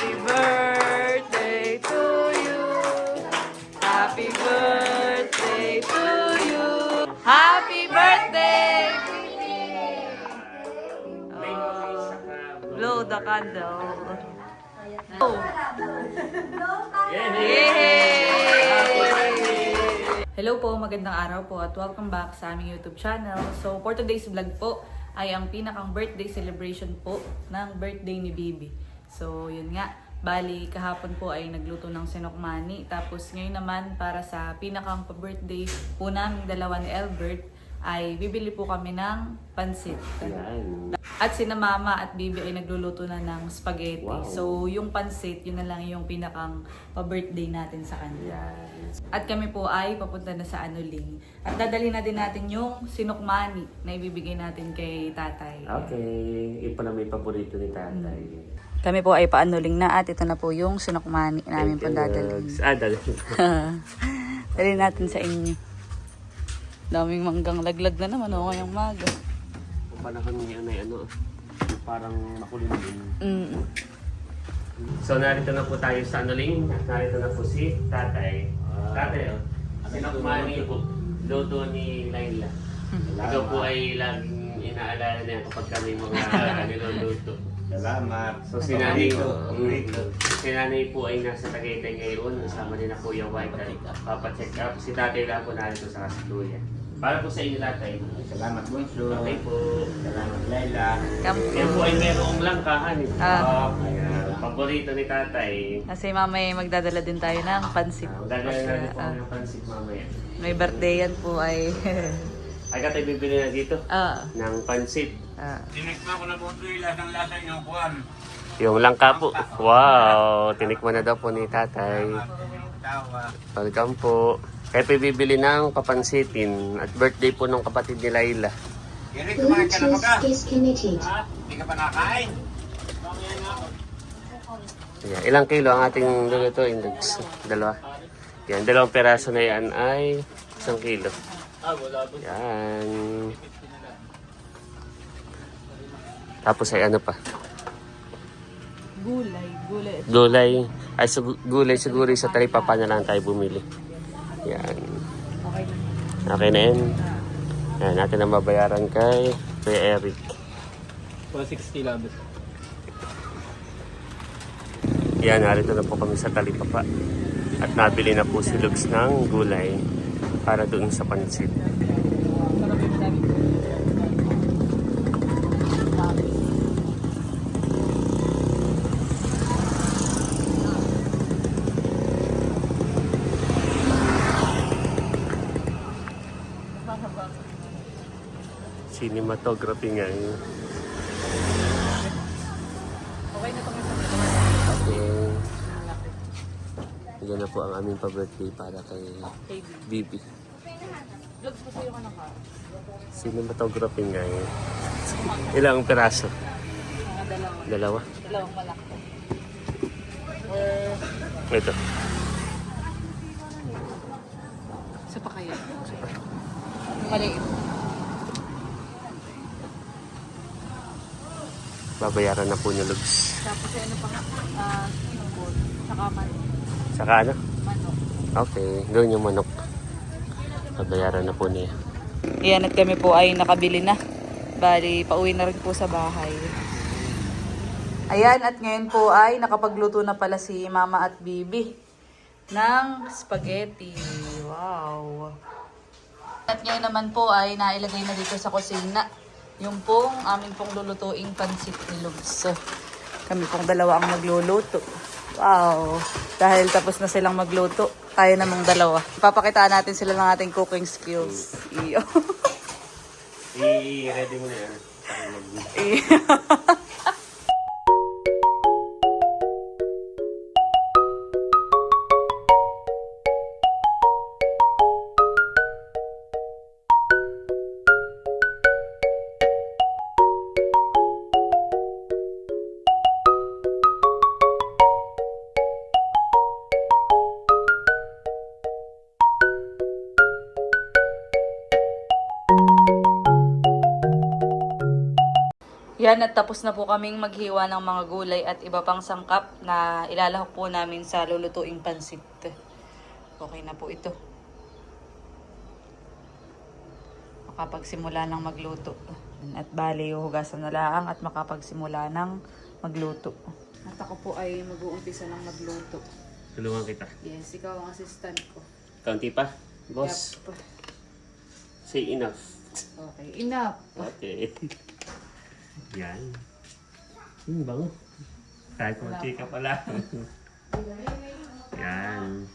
Happy birthday to you. Happy birthday to you. Happy birthday. Oh, blow the candle. Oh. Yay! Hello po, magandang araw po at welcome back sa aming YouTube channel. So for today's vlog po ay ang pinakang birthday celebration po ng birthday ni Bibi. So yun nga, bali kahapon po ay nagluto ng sinokmani. Tapos ngayon naman para sa pinakang pa-birthday po naming dalawa ni Albert ay bibili po kami ng pansit. At sina Mama at Bibi ay nagluluto na ng spaghetti. Wow. So yung pansit, yun na lang yung pinakang pa-birthday natin sa kanya. At kami po ay papunta na sa Anuling. At dadalhin na din natin yung sinukmani na ibibigay natin kay tatay. Okay, ito na may paborito ni tatay. Kami po ay paanuling na at ito na po yung sinukmani namin pong dadalhin. Dalhin. Dalhin natin sa inyo. Daming manggang laglag na naman o ngayong maga. Kung panahon ngayon ay parang makulimlim. So narito na po tayo sa Anuling. Narito na po si tatay. Tatay, sinokmani po. Luto ni Laila. Ikaw po ay laging inaalala niya kapag kami mga niluluto. Salamat. So si nanay po ay nasa Tagaytay ngayon. Kasama niya na Kuya White at papacheck up. Si tatay lang po narito sa Kasituya. Para po sa inyo tatay. Salamat, Bunso. Okay po. Salamat, Laila. Yan po ay merong langkahan eh. Ayan. Paborito ni tatay. Kasi mamaya magdadala din tayo ng pansit. Dadala na po ng pansit mamaya. May birthday yan po ay... Ay tayo bibili na dito ng pansit. Tinikman ko na po ito yung lasang-lasa yung kuwan. Yung langka po. Wow! Tinikman na daw po ni tatay. Tawa. Welcome po. Kaya po bibili ng papansitin at birthday po ng kapatid ni Laila. Gary, kumain ka na ba ka? Disconnected. Ha? Hindi ka pa nakain? Yan. Ilang kilo ang ating lulutuin? Dalawa. Yan. 2 peraso na yan ay 1 kilo. Yan. Tapos ay ano pa? Gulay. Ay gulay siguro sa talipapa na lang tayo bumili. Yan. Okay na yan. Yan. Natin ang mabayaran kay Eric. 160 lang. Yan, narito na po kami sa talipapa. At nabili na po si Lugs ng gulay para doon sa pansit. Cinematography nga yun. Okay na kami sa Okay. Yan na po ang aming pa-birthday para kay Bibi. Vlogs po sa'yo ka na ka? Cinematography nga yun. Ilang peraso? Dalawa? Dalawang malaki. Ito. Isa pa kaya? Maliit. Babayaran na po niya, Lugs. Tapos ano pa nga? Skinball. Saka manok. Saka ano? Manok. Okay, gawin yung manok. Babayaran na po niya. Iyan at kami po ay nakabili na. Bali, pauwi na rin po sa bahay. Ayan, at ngayon po ay nakapagluto na pala si Mama at Bibi ng spaghetti. Wow! At ngayon naman po ay nailagay na dito sa kusina yung pong aming pong lulutuing pansit ni Lugs. Kami pong dalawa ang magluluto. Wow! Dahil tapos na silang magluto, tayo namang dalawa. Ipapakitaan natin sila ng ating cooking skills. Iyo. I-ready mo na yan. Yan, at tapos na po kaming maghiwa ng mga gulay at iba pang sangkap na ilalahok po namin sa lulutuing pansit. Okay na po ito. Makapagsimula ng magluto. At bali, hugasan na lang at makapagsimula ng magluto. At ako po ay mag-uumpisa ng magluto. Tulungan kita. Yes, ikaw ang assistant ko. Kaunti pa, boss. Yup. Say enough. Okay, enough. Okay. Yan. Bango. Kahit konti ka pala. Yan.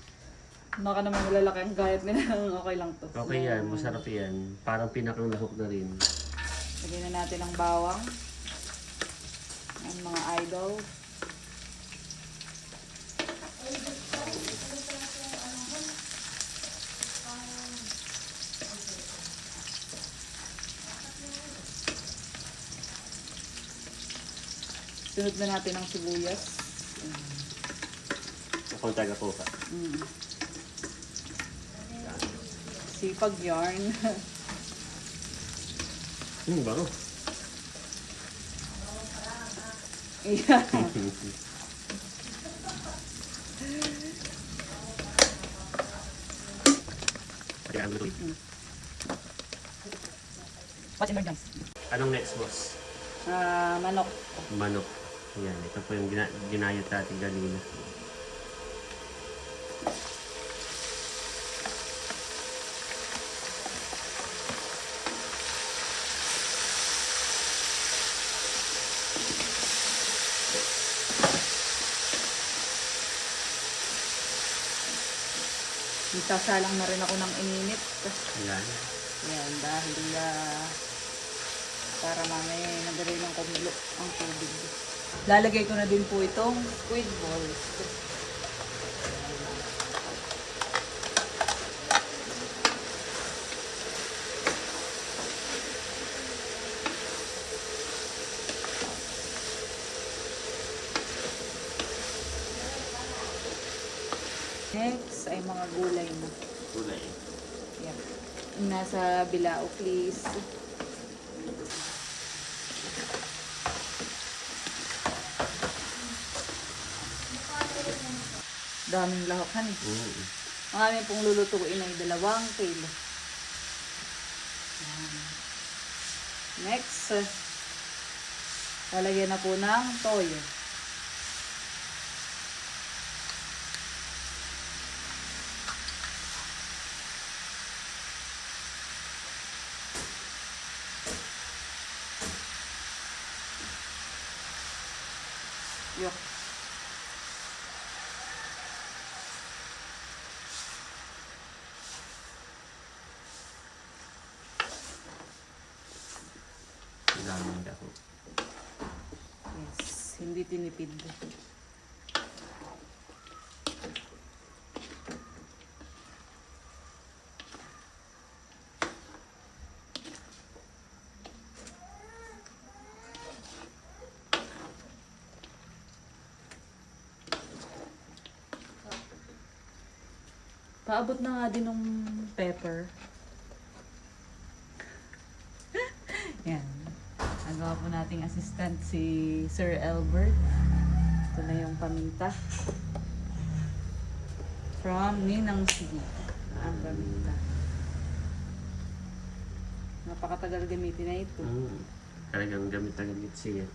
Baka naman malalaki ang gayat nila. Okay lang to. Okay yan, masarap yan. Parang pinakang lahok na rin. Lagyan na natin ang bawang. Ang mga idol. Sunod na natin ang sibuyas. Akong taga po pa. Sipag yarn. Bango. Yeah. Kaya ang luto. What's in guys? Anong next, boss? Manok. Manok. Yan, ito po yung ginayat natin kanina. Sasalang na rin ako ng ininit. Yan. Yan, dahil para mamaya nagdalay ng kumulo ang tubig. Lalagay ko na din po itong squid balls. Next ay mga gulay na. Gulay. Yan. Nasa bilao, please. Daming lahokan eh. Ang aming pong lulutuin ay 2 kilo. Yan. Next, lalagyan na po ng toyo. Yok. Daming dako. Yes, hindi tinipid. Paabot na nga din ng pepper. Yan. Ang gawa po nating assistant si Sir Albert. Ito na yung paminta. From Ninang City. Ang paminta. Napakatagal gamitin na ito. Talagang gamit na gamit siya.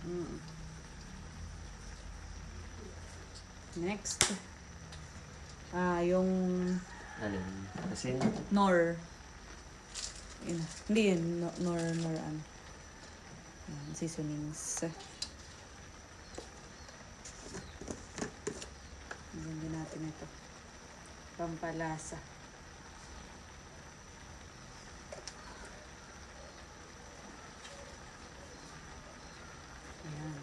Next. Yung Alin? Kasi Nor. Hindi yun. Nor ano. Yan, seasonings. Ganda natin ito. Pampalasa. Ayan.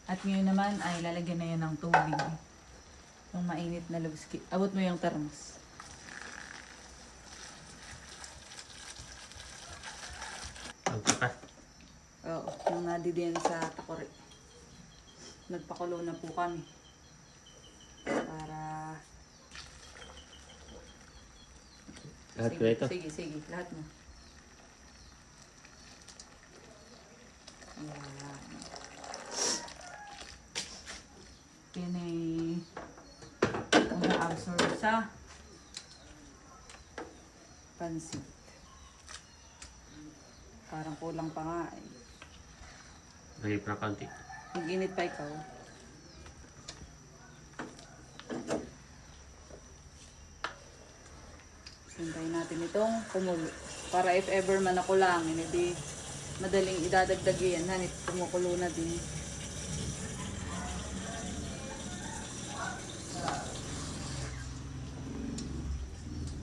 At ngayon naman ay lalagyan na yan ng tubig. Yung mainit na lubski. Abot mo yung thermos. ang pa. Oo, yung nadidiyan sa takore. Nagpakulo na po kami. Para Lahat sige, ba ito? Sige, sige. Lahat mo. Yan. Yan ay una-absorb sa pansit. Parang kulang pa nga eh. Lagay pa ng kaunti. Mag-init pa ikaw. Hintayin natin itong kumulo. Para if ever man ako lang, hindi madaling idadagdag yan. Hanit, kumukulo na din.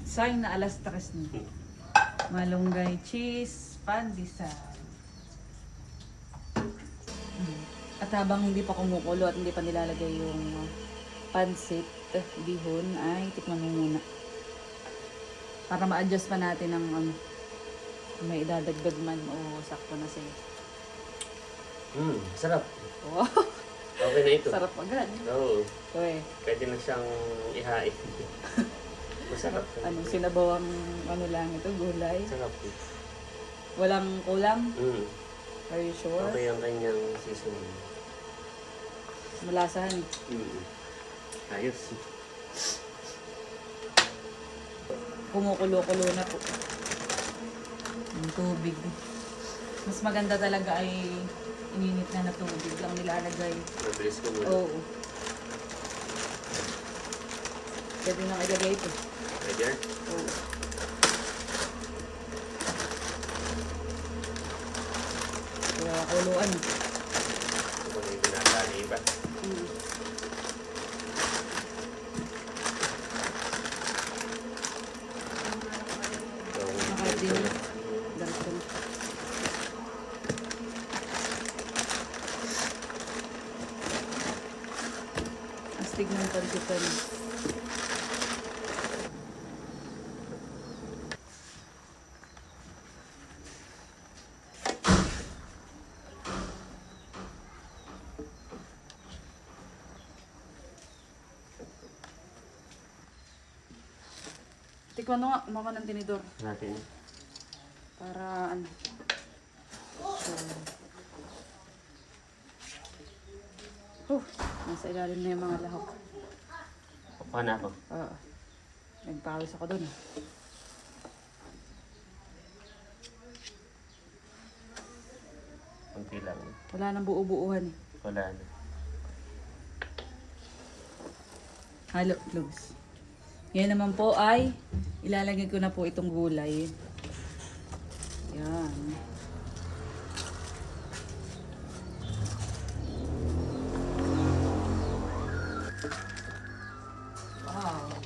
Sayang na alas 3 na. Malunggay cheese, pandesal. At habang hindi pa kumukulo at hindi pa nilalagay yung pansit, bihon, ay tikman mo muna. Para ma-adjust pa natin ang kung may idadagdag man o sakto na sa'yo. Sarap. Wow! Okay na ito. Sarap agad. Oo. Uy, Pwede na siyang ihain. Masarap. sinabaw ang lang ito, gulay. Sarap. Walang kulang? Mm. Are you sure? Okay ang kanyang seasoning. Malasahan. Ayos. Kumukulo-kulo na po. Yung tubig. Mas maganda talaga ay ininit na tubig lang nilalagay. Mabilis ko muna. Oo. Pwede nang ilagay ito. Pwede yan? Oo. Kaya kuluan. Ito ko na yung binatali ba? Kahit din. Dapat na. Astig ng pansipan. Tikman mo nga, kumaka ng tinidor. Natin. Para ano. Nasa ilalim na yung mga lahok. Kukuha na ako. Oo. Nagpawis ako dun. Kunti lang. Wala nang buo-buuhan eh. Wala na. Halo, close. Yan naman po ay ilalagay ko na po itong gulay. Yan. Wow.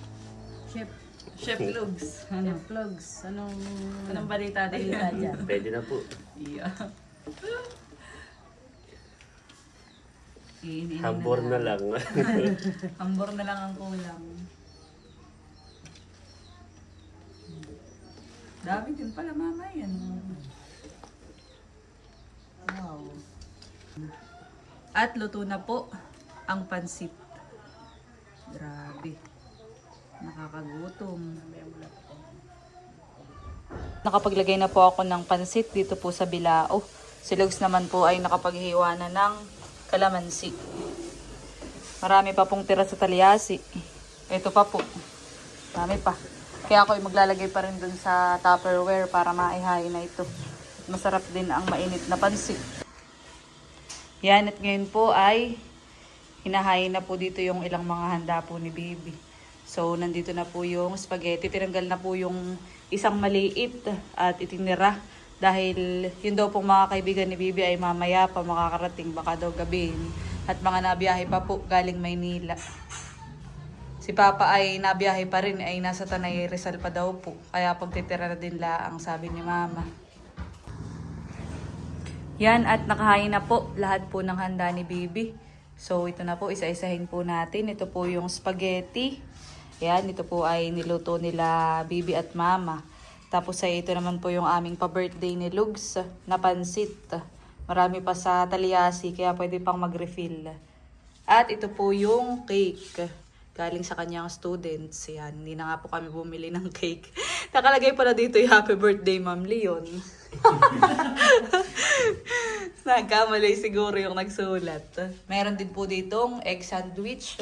Chef Lugs. Ano? Plugs, Anong balita din? dyan? Pwede na po. Yeah. Hambor na lang. Hambor na lang ang kulang. Dami din pala mama yan. Wow. At luto na po ang pansit. Grabe. Nakakagutom. Nakapaglagay na po ako ng pansit dito po sa bilao. Si Lugs naman po ay nakapaghiwa na ng kalamansi. Marami pa pong tira sa talyasi. Ito pa po. Marami pa. Kaya ako ay maglalagay pa rin dun sa Tupperware para maihain na ito. Masarap din ang mainit na pansit. Yan, at ngayon po ay hinahain na po dito yung ilang mga handa po ni Baby. So, nandito na po yung spaghetti. Tinanggal na po yung isang maliit at itinira. Dahil yun daw pong mga kaibigan ni Baby ay mamaya pa makakarating, baka daw gabihin. At mga nabiyahe pa po galing Maynila. Si Papa ay nabiyahe pa rin, ay nasa Tanay Rizal pa daw po. Kaya pagtitira na din laang, sabi ni Mama. Yan, at nakahain na po lahat po ng handa ni Baby. So ito na po, isa-isahin po natin. Ito po yung spaghetti. Yan, ito po ay niluto nila Baby at Mama. Tapos ay ito naman po yung aming pa-birthday ni Lugs na pansit. Marami pa sa talyasi, kaya pwede pang mag-refill. At ito po yung cake. galing sa kanyang students. Yan, hindi na nga po kami bumili ng cake. Nakalagay pala dito yung happy birthday, Ma'am Leon. Nagkamali siguro yung nagsulat. Meron din po ditong egg sandwich.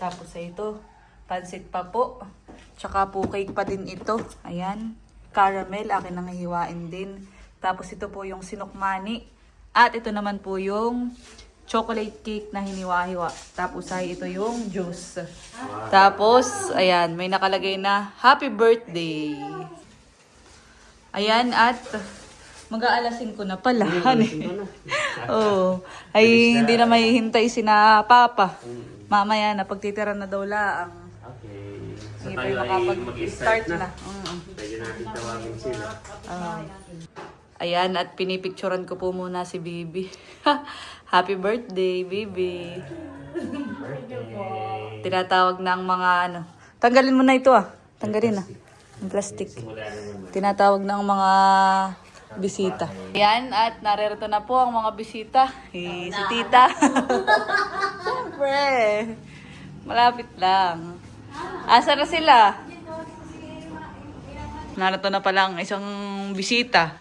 Tapos ito, pansit pa po. Tsaka po cake pa din ito. Ayan, caramel, akin nang hiwain din. Tapos ito po yung sinukmani. At ito naman po yung chocolate cake na hiniwa-hiwa. Tapos ay ito yung juice. Tapos, ayan, may nakalagay na happy birthday. Ayan, at mag-aalasin ko na pala. Oh, ay hindi na may hintay sina Papa. Mamaya na pagtitira na daw laang. Okay. So Hindi tayo pa ay makapag-start mag-start na. na. Pwede natin tawagin sila. Ayan, at pinipicturan ko po muna si Bibi. Happy birthday, Bibi. Birthday. Tinatawag na ang mga ano. Tanggalin mo na ito Tanggalin na. Ang plastic. Simula na naman. Tinatawag ng mga bisita. Ayan, at naririto na po ang mga bisita. Si Tita. Siyempre. Malapit lang. Asa na sila? Narito na pala ang isang bisita.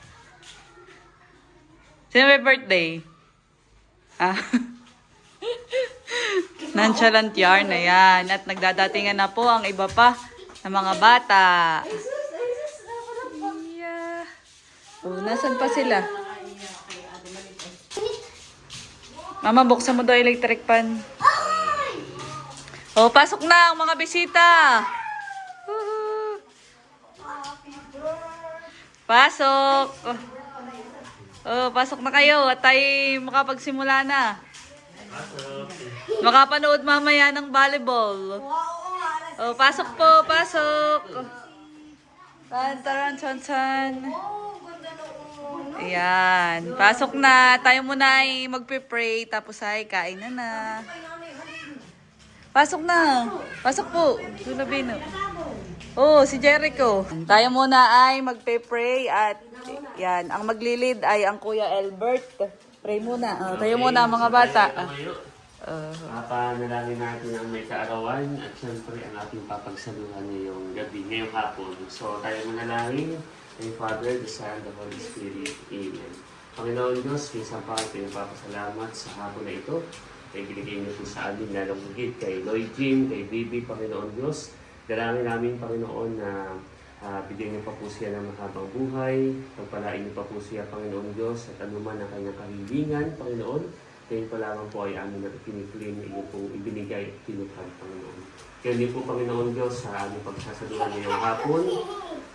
Sino may birthday? Nonchalant yarn na yan. At nagdadatingan na po ang iba pa na mga bata. Yeah. Oh, nasan pa sila? Mama, buksan mo daw electric pan. Oh, pasok na ang mga bisita. Woohoo. Pasok. Oh, pasok na kayo at tayo makapagsimula na. Makapanood mamaya ng volleyball. Oh, pasok po, pasok. Tan. Ayan, pasok na. Tayo muna ay magpe-pray tapos ay kain na. Pasok na. Pasok po. Tulabino. Oh, si Jericho. Tayo muna ay magpe-pray at yan, ang maglilid ay ang Kuya Albert. Pray muna. Tayo muna mga bata. Panalangin natin ang may kaarawan at syempre ang ating papagsaluhan ngayong gabi, ngayong hapon. So tayo manalangin kay Father, the Son, the Holy Spirit. Amen. Panginoon Diyos, minsan pa kayo papasalamat sa hapon na ito. Kay binigay niyo po sa amin lalong higit kay Lloyd Jim, kay Bibi, Panginoon Diyos. Dalangin namin, Panginoon, na bigyan niyo pa po siya ng mahabang buhay. Pagpalain niyo pa po siya, Panginoon Diyos, at anuman ang kanyang kahilingan, Panginoon. Kayo pa lamang po ay amin na kiniklaim na iyo pong ibinigay at tinukhad, Panginoon. Kaya din po, Panginoon Diyos, sa aming pagsasaluhan ngayong hapon,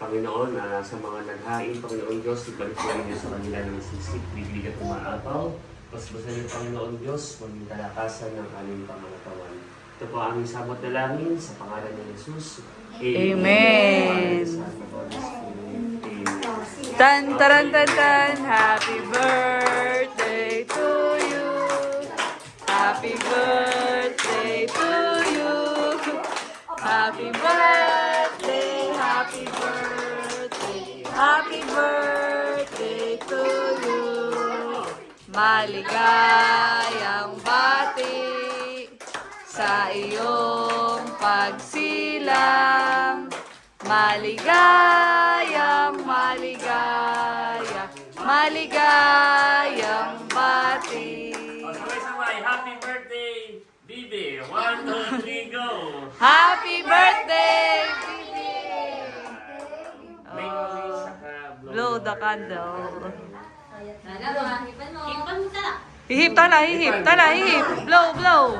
Panginoon, sa mga naghain, Panginoon Diyos, ibalik po rin niyo sa kanila ng sisip, bibig at umaapaw. Basbasan niyo, Panginoon Diyos, maging kalakasan ng aming pangangatawan. Ito po aming samot na langin sa pangalan ni Jesus. Amen. Tan. Happy birthday to you. Happy birthday to you. Happy birthday. Happy birthday. Happy birthday to you. Maligayang bati sa iyong pagsilang. Maligayang bati. Sabay-sabay, happy birthday, Bibi! 1, 2, 3, go! Happy birthday, Bibi! Blow the candle. Hihip, tala, hihip. Blow.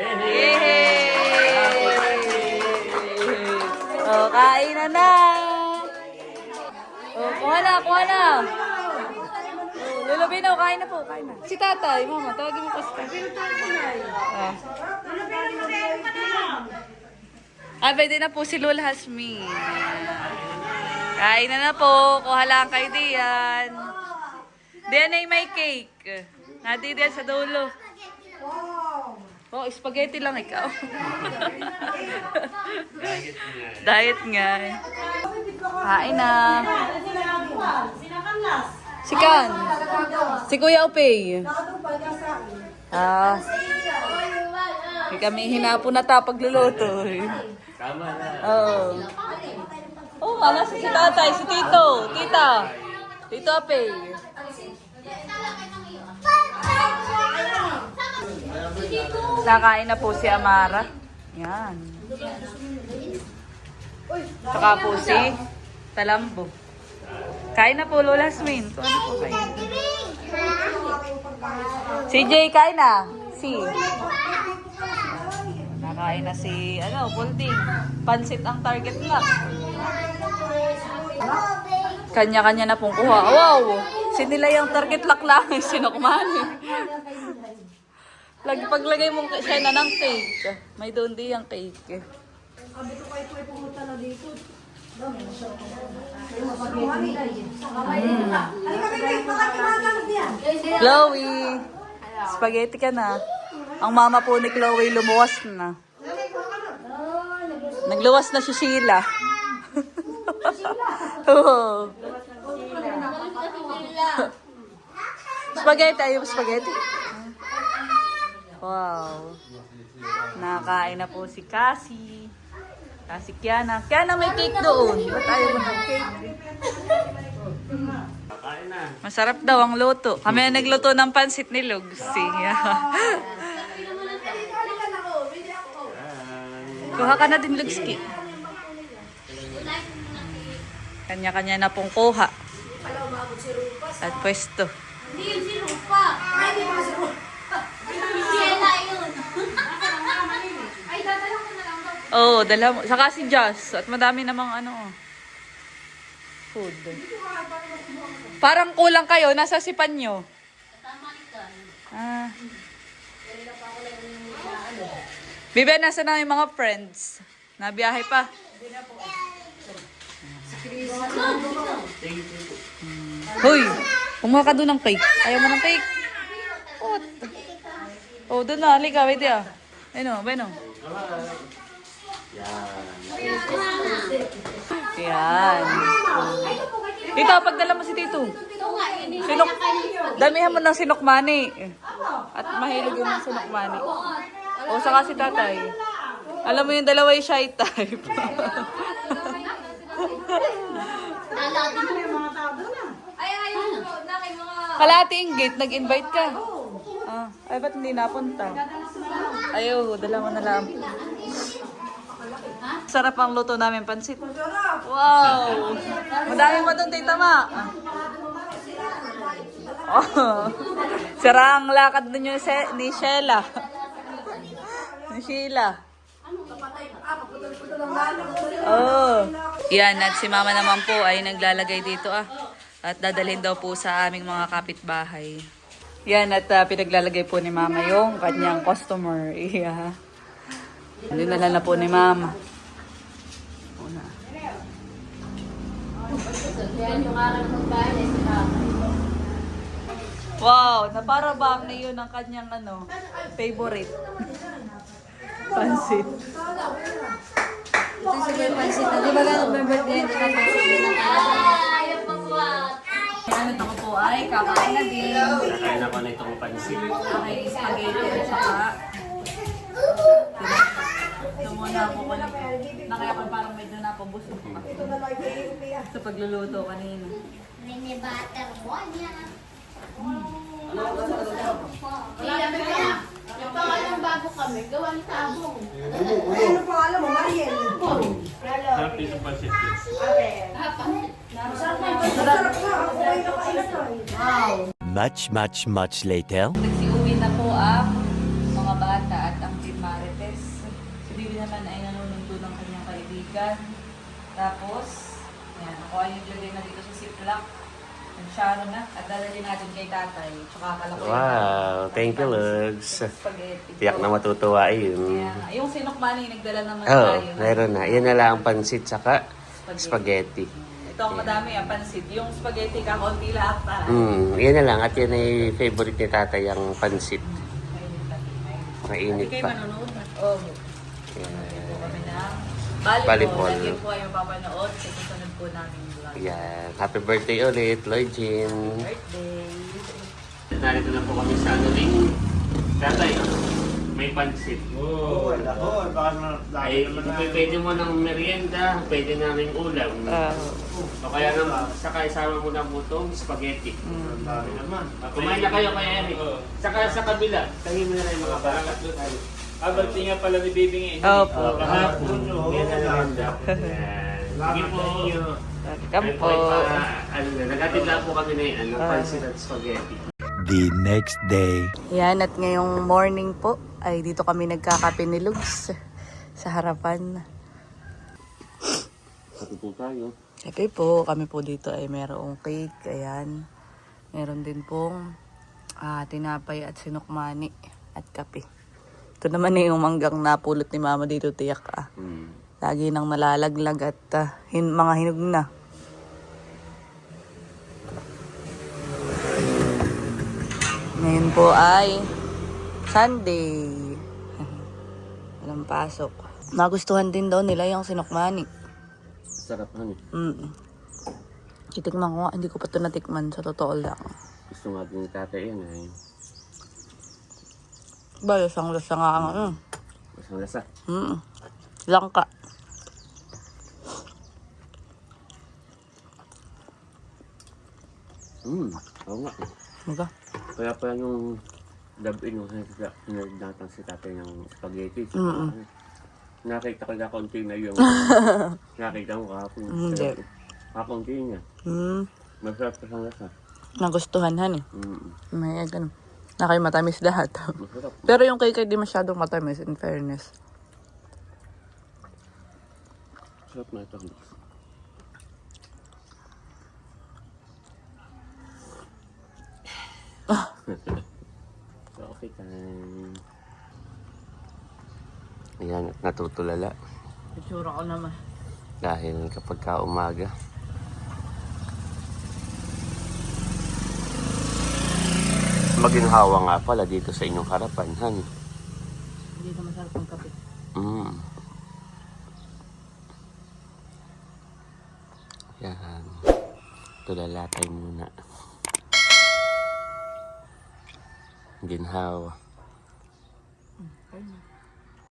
Yay! Oh, kain na. Oh, kuha na. Oh, Lulubino, kain na po, Si tatay, mama, tawagin mo po si tatay. Pwede na po si Lul Hasmin. Kain na po, kuha lang kayo diyan. Diyan ay may cake. Nadi diyan sa dulo. Oh, spaghetti lang ikaw. Diet nga. Kain na. Si Kan. Si Kuya Opey. Di kami hinapo na ta pagluluto. Tama na. Oo. Oh, nasa si tatay, si tito, tita. Tito Ape. Nakain na po si Amara. Yan. Saka po si Talambo. Kain na po, Lola Swin. So, ano po kayo? Si Jay, kain na. Nakain na si, Pulding. Pansit ang target lock. Kanya-kanya na pong kuha. Wow! Sinila yung target lock lang. Sinukmani. Paglagay mo siya na ng cake. May doon di yung cake. Chloe! Spaghetti ka na. Ang mama po ni Chloe lumuwas na. Nagluwas na si Sheila. Oo. Spaghetti, ayaw mo spaghetti? Wow. Nakain na po si Cassie. Cassie Kiana. Kiana, may cake doon. Ba't ayaw mo ng cake? Kain na. Masarap daw ang luto. Kami ang nagluto ng pansit ni Lugsy. Kuha ka na din, Lugsky. Kanya-kanya na pong kuha. At pwesto. Hindi yun si Rupa. Ay, hindi ba si Rupa? Siya yun. Ay, dadala ko na lang daw. Oo, dala mo. Saka si Joss. At madami namang food. Parang kulang kayo. Nasa sipan nyo. Tama ito. Ah. Bibe, nasa na yung mga friends? Nabiyahe pa. Hoy, kumuha ka doon ng cake. Ayaw mo ng cake? What? Oh, doon na. Halika, wait ya. Ayun o, Beno. Yan. Tito, pagdala mo si Tito. Ito nga, yun Sinok. Damihan mo ng sinokmani. At mahilig yung sinokmani. O, saka si tatay. Alam mo yung dalawa yung shy type. Ay, ayun. Na kay mga... Kalahati Inggit, nag-invite ka. Ah, ay, ba't hindi napunta? Ayaw, dala mo na lang. Sarap ang luto namin, pansit. Wow! Madami mo doon, Tita Ma. Oh. Sara ang lakad nun yung ni Sheila. Ni Sheila. Oh. Yan, at si Mama naman po ay naglalagay dito At dadalhin daw po sa aming mga kapitbahay. Yan, at pinaglalagay po ni Mama yung kanyang customer. Yeah. Dinala na po ni Mama. Una. Wow, naparabang na yun ang kanyang favorite. Pansit. Ito si Kuya Pansit. Di ba gano'n may birthday? Hindi ka Pansit din ang ayaw pa po. Gamit ako po ay kakain na din. Nakain ako na itong pansit. Okay, spaghetti at saka. Ito muna ako ko na. Nakaya ko parang medyo napabusog pa. Sa pagluluto kanina. May butter mo niya. Yung pangalong bago kami, gawa ni Tabong. Ano pa alam mo, Mariel? Happy sa pansit. Masarap ka. Ako ay nakailan to. Much later. Nagsiuwi na po ang mga bata at ang Team Marites. Si Bibi naman ay nanunundo ng kanyang kaibigan. Tapos, yan, ako ay naglagay na dito sa ziplock. Masyado na. At dadalhin natin kay tatay. Tsaka kalakoy. Wow, thank you, Lugs. Spaghetti. Tiyak na matutuwa yun. Kaya, yung sinukmani, nagdala naman Oo, tayo. meron na. Yan na lang ang pansit saka spaghetti. Ito ang madami ang pansit. Yung spaghetti, kakonti lahat pa. Yan na lang. At yan ay favorite ni tatay, ang pansit. Mainit Hindi kayo pa. manonood na. Oo. Yan. Po kami ng Volleyball. volleyball. Lagi po kayo mapapanood sa susunod po namin vlog. Yan. Happy birthday ulit, Lloyd Jean. Birthday. Narito na po kami sa Tatay, may pansit. Oo, wala ko. Baka Ay, pwede mo ng merienda, pwede na rin ulam. O kaya naman, saka isama mo ng butong spaghetti. Dami naman. Kumain na kayo kaya Eric. Saka sa kabila, tayo mo na rin mga bata. Birthday nga pala ni Baby ngayon. Opo. Kahapon, yan na ganda. Sige po. Welcome po. Nagatid lang po kami na yan, ng pansit at spaghetti. The next day. Yan, at ngayong morning po ay dito kami nagkakape ni Lugs sa harapan. Happy po tayo. Happy po, kami po dito ay merong cake, ayan. Meron din pong tinapay at sinukmani at kape. Ito naman yung manggang napulot ni Mama dito, tiyak Lagi nang nalalaglag at mga hinog na. Ngayon po ay Sunday. Walang pasok. Nagustuhan din daw nila yung sinukmani. Sarap han. Titikman ko nga, hindi ko pa ito natikman sa totoo lang. Gusto nga din ni tatay yan eh. Ba, lasang-lasa nga ang ano. Masang lasa. Langka. Oo nga. Maga. Kaya pa yung dab-in yung hinagdatang si tatay ng spaghetti. Nakita ko na konti na yung nakita mo kahapon. Hindi. Kakunti niya. Masarap pa siyang lasa. Nagustuhan han eh. May ganun. Nakay matamis lahat. Masarap. Pero yung cake ay di masyadong matamis, in fairness. Masarap na ito. Okay time. Ayan, natutulala. Itsura ko naman. Dahil kapag ka umaga, maginhawa nga pala dito sa inyong harapan, Han. Hindi na masarap ang kape. Yan. Tulala tayo muna. Ginhawa.